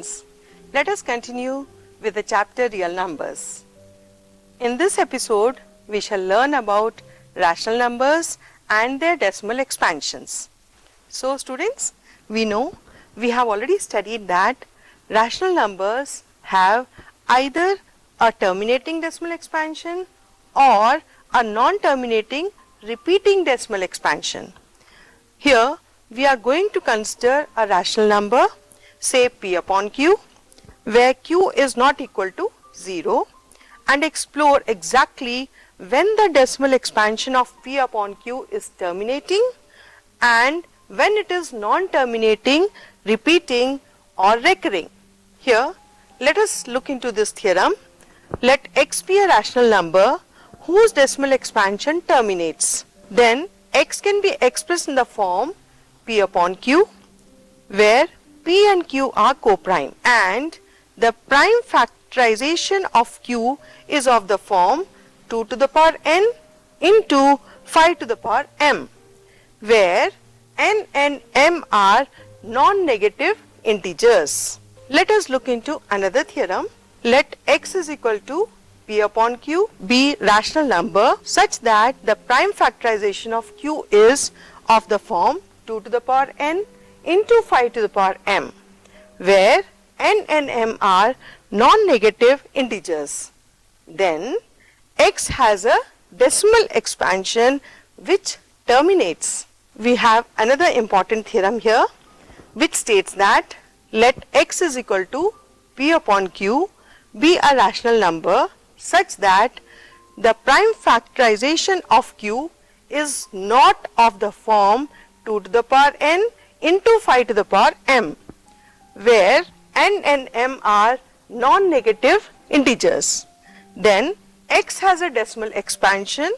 students, let us continue with the chapter Real Numbers. In this episode, we shall learn about rational numbers and their decimal expansions. So students, we know we have already studied that rational numbers have either a terminating decimal expansion or a non-terminating repeating decimal expansion. Here we are going to consider a rational number, say p upon q, where q is not equal to 0, and explore exactly when the decimal expansion of p upon q is terminating and when it is non-terminating, repeating or recurring. Here let us look into this theorem. Let x be a rational number whose decimal expansion terminates. Then x can be expressed in the form p upon q, where p and q are co-prime, and the prime factorization of q is of the form 2 to the power n into 5 to the power m, where n and m are non-negative integers. Let us look into another theorem. Let x is equal to p upon q be rational number such that the prime factorization of q is of the form 2 to the power n into 5 to the power m, where n and m are non-negative integers. Then x has a decimal expansion which terminates. We have another important theorem here which states that let x is equal to p upon q be a rational number such that the prime factorization of q is not of the form 2 to the power n into 5 to the power m, where n and m are non-negative integers. Then x has a decimal expansion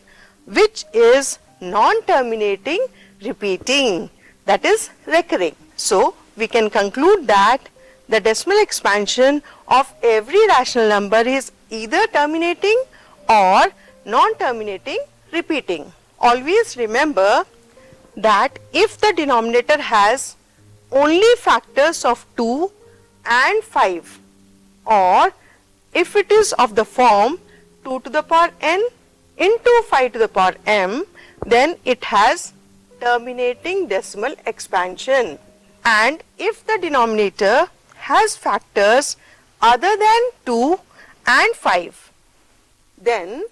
which is non-terminating, repeating, that is recurring. So we can conclude that the decimal expansion of every rational number is either terminating or non-terminating, repeating. Always remember that if the denominator has only factors of 2 and 5, or if it is of the form 2 to the power n into 5 to the power m, then it has terminating decimal expansion. And if the denominator has factors other than 2 and 5, then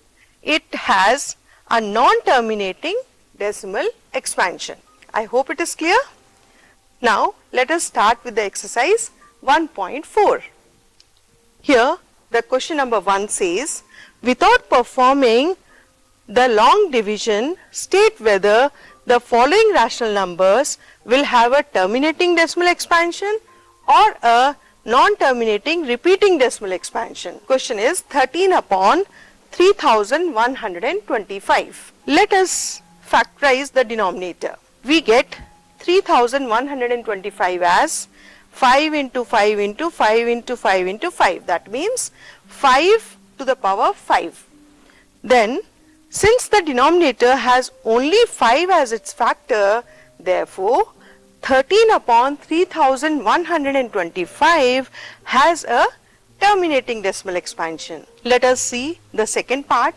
it has a non-terminating decimal expansion. I hope it is clear. Now let us start with the exercise 1.4. Here the question number 1 says, without performing the long division, state whether the following rational numbers will have a terminating decimal expansion or a non-terminating repeating decimal expansion. Question is 13 upon 3125. Let us factorize the denominator. We get 3125 as 5 into 5 into 5 into 5 into 5. That means 5 to the power 5. Then since the denominator has only 5 as its factor, therefore 13 upon 3125 has a terminating decimal expansion. Let us see the second part,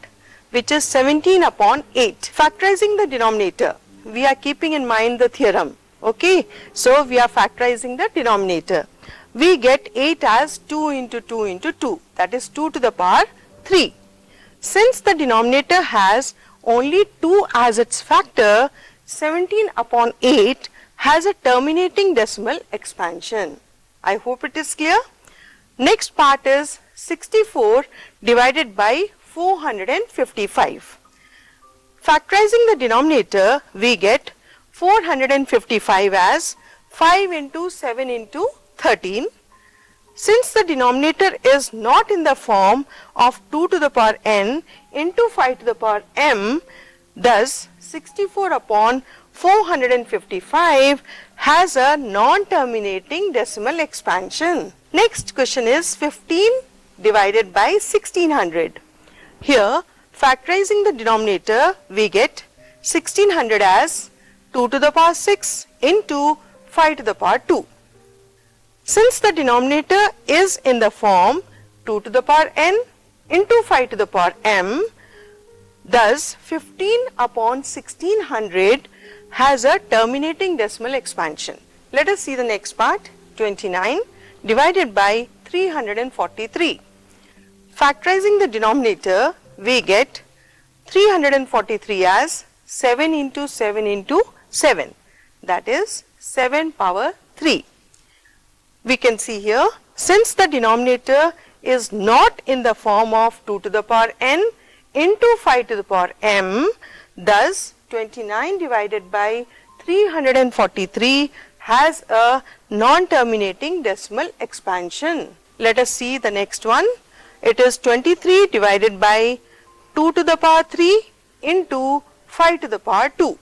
which is 17 upon 8. Factorizing the denominator, we are keeping in mind the theorem. Okay, so we are factorizing the denominator. We get 8 as 2 into 2 into 2, that is 2 to the power 3. Since the denominator has only 2 as its factor, 17 upon 8 has a terminating decimal expansion. I hope it is clear. Next part is 64 divided by 455. Factorizing the denominator, we get 455 as 5 into 7 into 13. Since the denominator is not in the form of 2 to the power n into 5 to the power m, thus 64 upon 455 has a non-terminating decimal expansion. Next question is 15 divided by 1600. Here factorizing the denominator, we get 1600 as 2 to the power 6 into 5 to the power 2. Since the denominator is in the form 2 to the power n into 5 to the power m, thus 15 upon 1600 has a terminating decimal expansion. Let us see the next part. 29 divided by 343. Factorizing the denominator, we get 343 as 7 into 7 into 7, that is 7 power 3. We can see here, since the denominator is not in the form of 2 to the power n into 5 to the power m, thus 29 divided by 343 has a non-terminating decimal expansion. Let us see the next one. It is 23 divided by 2 to the power 3 into 5 to the power 2.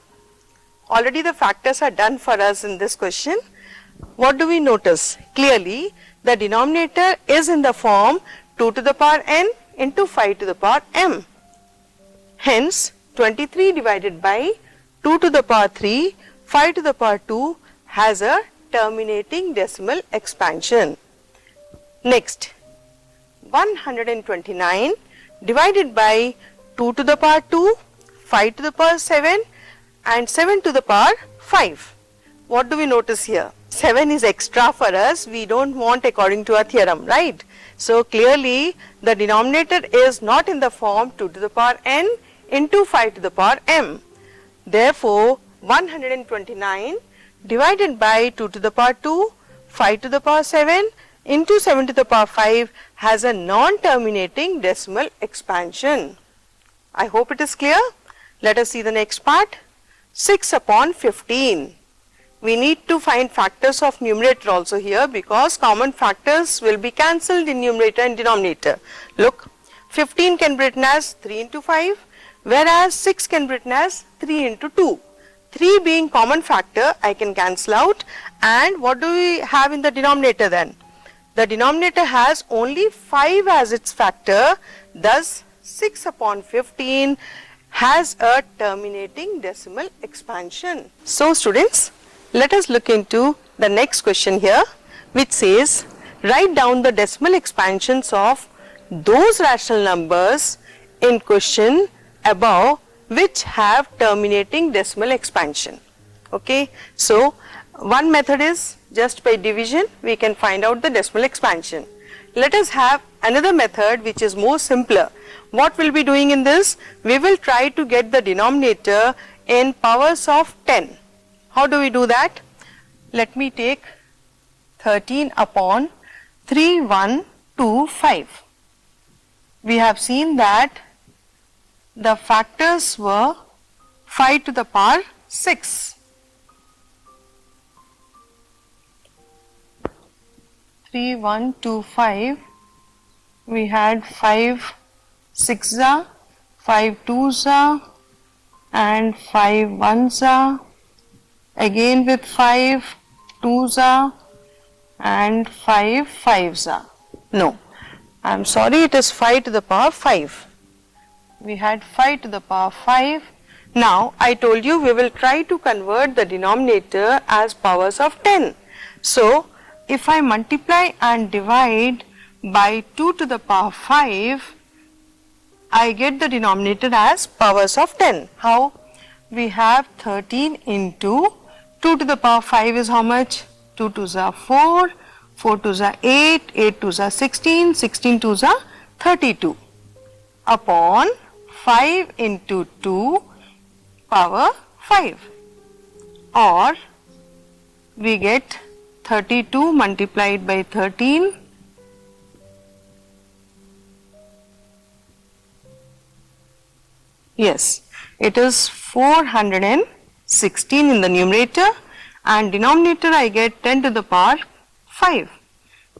Already the factors are done for us in this question. What do we notice? Clearly, the denominator is in the form 2 to the power n into 5 to the power m. Hence, 23 divided by 2 to the power 3, 5 to the power 2 has a terminating decimal expansion. Next, 129 divided by 2 to the power 2, 5 to the power 7 and 7 to the power 5. What do we notice here? 7 is extra for us, we don't want according to our theorem, right? So clearly the denominator is not in the form 2 to the power n into 5 to the power m. Therefore 129 divided by 2 to the power 2, 5 to the power 7 into 7 to the power 5 has a non-terminating decimal expansion. I hope it is clear. Let us see the next part. 6 upon 15. We need to find factors of numerator also here, because common factors will be cancelled in numerator and denominator. Look, 15 can be written as 3 into 5, whereas 6 can be written as 3 into 2. 3 being common factor, I can cancel out, and what do we have in the denominator then? The denominator has only 5 as its factor, thus 6 upon 15 has a terminating decimal expansion. So students, let us look into the next question here, which says, write down the decimal expansions of those rational numbers in question above which have terminating decimal expansion. Okay, so one method is just by division we can find out the decimal expansion. Let us have another method which is more simpler. What we'll be doing in this? We will try to get the denominator in powers of 10. How do we do that? Let me take 13 upon 3125. We have seen that the factors were 5 to the power 6. 3125, we had 5 6s, 5 2s and 5 1s, again with 5 2s and 5 5s. No, I am sorry, it is 5 to the power 5. We had 5 to the power 5. Now I told you we will try to convert the denominator as powers of 10. So if I multiply and divide by 2 to the power 5, I get the denominator as powers of 10. How? We have 13 into 2 to the power 5 is how much? 2 2s are 4, 4 2s are 8, 8 2s are 16, 16 2s are 32 upon 5 into 2 power 5, or we get 32 multiplied by 13 . Yes, it is 416 in the numerator, and denominator I get 10 to the power 5,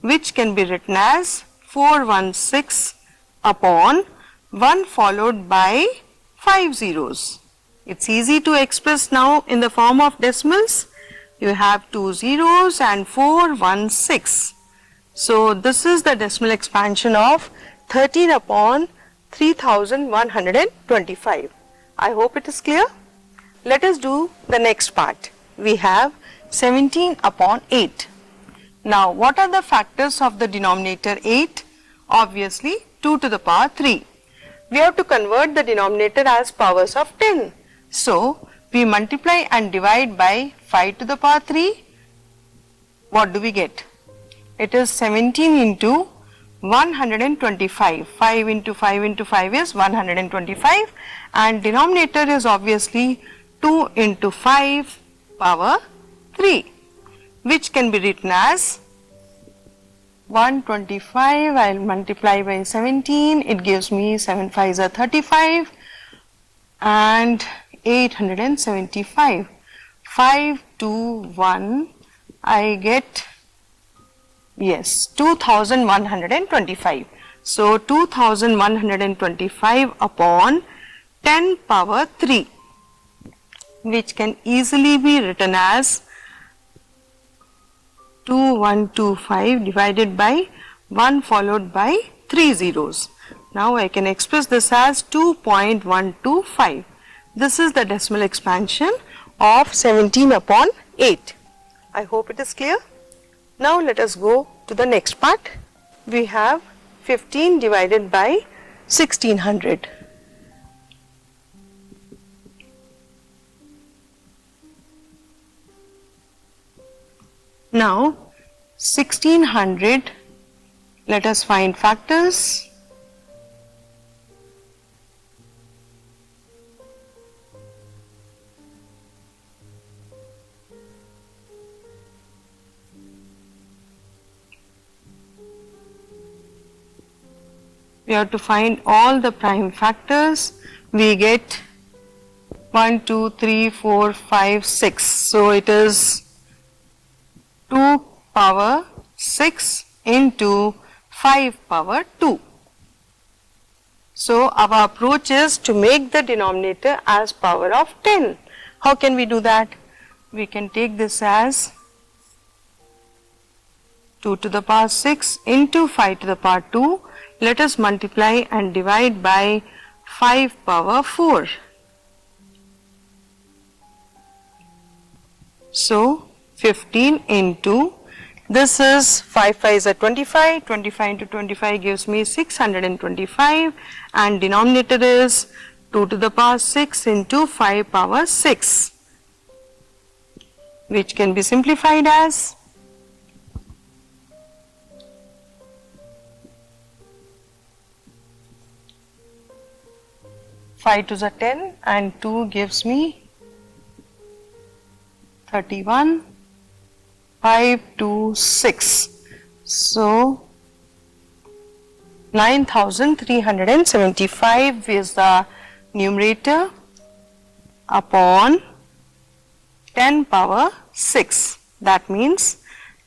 which can be written as 416 upon 1 followed by 5 zeros. It's easy to express now in the form of decimals. You have 2 zeros and 416. So this is the decimal expansion of 13 upon 3125. I hope it is clear. Let us do the next part. We have 17 upon 8. Now what are the factors of the denominator 8? Obviously 2 to the power 3. We have to convert the denominator as powers of 10. So we multiply and divide by 5 to the power 3. What do we get? It is 17 into 125. 5 into 5 into 5 is 125, and denominator is obviously 2 into 5 power 3, which can be written as 125. I will multiply by 17. It gives me 7 5s are 35 and 875. 5 to 1. I get, yes, 2125. So 2125 upon 10 power 3, which can easily be written as 2125 divided by 1 followed by 3 zeros. Now I can express this as 2.125. This is the decimal expansion of 17 upon 8. I hope it is clear. Now let us go to the next part. We have 15 divided by 1600. Now 1600, let us find factors. We have to find all the prime factors. We get 1, 2, 3, 4, 5, 6. So it is 2 power 6 into 5 power 2. So our approach is to make the denominator as power of 10. How can we do that? We can take this as 2 to the power 6 into 5 to the power 2. Let us multiply and divide by 5 power 4. So 15 into, this is 5 5s are 25, 25 into 25 gives me 625, and denominator is 2 to the power 6 into 5 power 6, which can be simplified as 5 2s are 10 and 2 gives me 31, 5 2 6. So 9375 is the numerator upon 10 power 6. That means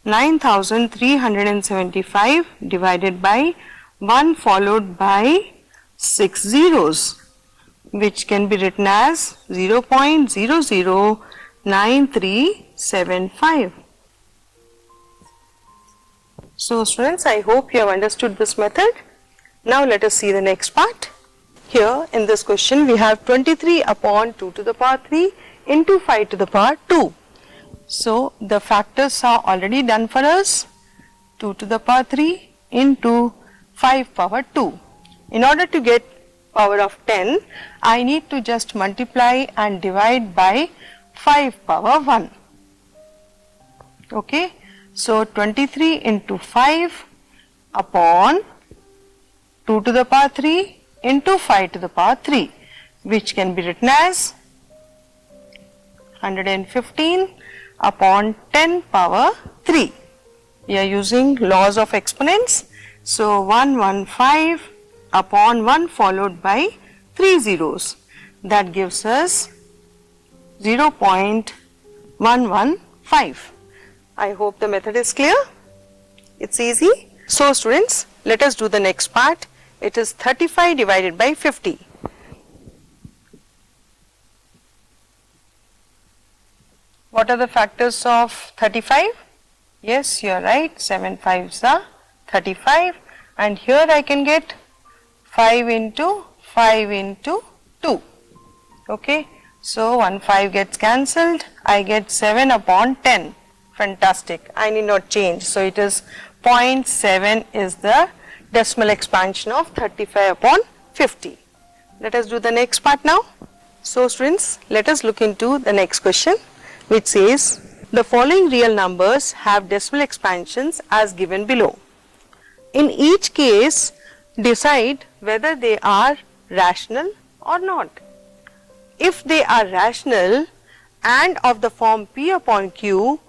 9375 divided by 1 followed by 6 zeros, which can be written as 0.009375. So students, I hope you have understood this method. Now let us see the next part. Here in this question we have 23 upon 2 to the power 3 into 5 to the power 2. So the factors are already done for us. 2 to the power 3 into 5 power 2. In order to get power of 10, I need to just multiply and divide by 5 power 1. Okay, so 23 into 5 upon 2 to the power 3 into 5 to the power 3, which can be written as 115 upon 10 power 3. We are using laws of exponents. So 115 upon 1 followed by 3 zeros. That gives us 0.115. I hope the method is clear. It's easy. So students, let us do the next part. It is 35 divided by 50. What are the factors of 35? Yes, you are right. 7 5s are 35, and here I can get 5 into 5 into 2. Okay, so 1 5 gets cancelled. I get 7 upon 10. Fantastic. I need not change. So it is 0.7 is the decimal expansion of 35 upon 50. Let us do the next part now. So students, let us look into the next question, which says the following real numbers have decimal expansions as given below. In each case, decide whether they are rational or not. If they are rational and of the form P upon Q,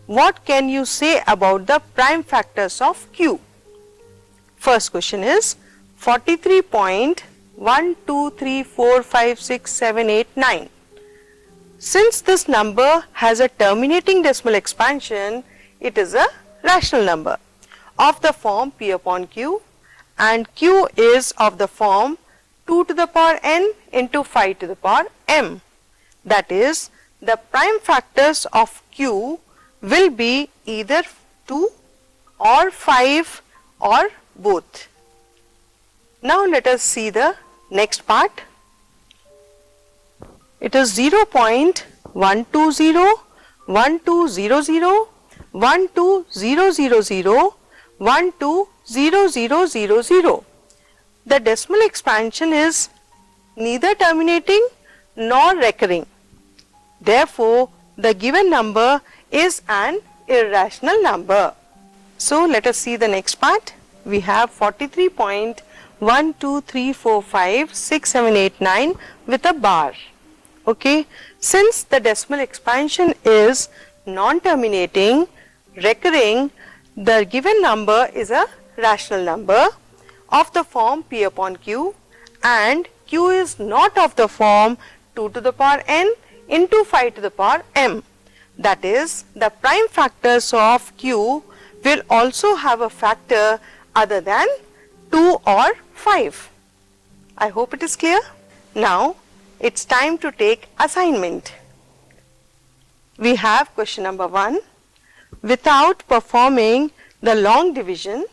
what can you say about the prime factors of Q? First question is 43.123456789. Since this number has a terminating decimal expansion, it is a rational number of the form P upon Q, and Q is of the form 2 to the power n into 5 to the power m. That is, the prime factors of Q will be either 2 or 5 or both. Now let us see the next part. It is 0.120, 1200, 12000, 1200000. The decimal expansion is neither terminating nor recurring. Therefore, the given number is an irrational number. So let us see the next part. We have 43.123456789 with a bar. Okay, since the decimal expansion is non-terminating, recurring, the given number is a rational number of the form P upon Q, and Q is not of the form 2 to the power n into 5 to the power m. That is, the prime factors of Q will also have a factor other than 2 or 5. I hope it is clear. Now, it's time to take assignment. We have question number 1. Without performing the long division,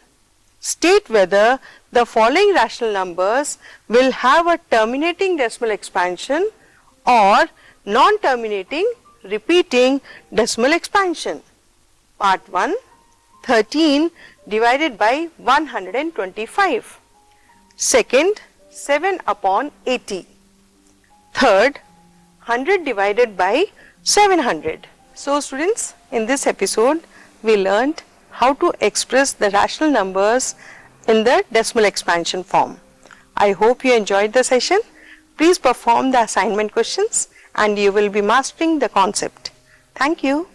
state whether the following rational numbers will have a terminating decimal expansion or non-terminating repeating decimal expansion. Part 1, 13 divided by 125. Second, 7 upon 80. Third, 100 divided by 700. So students, in this episode we learned how to express the rational numbers in the decimal expansion form. I hope you enjoyed the session. Please perform the assignment questions and you will be mastering the concept. Thank you.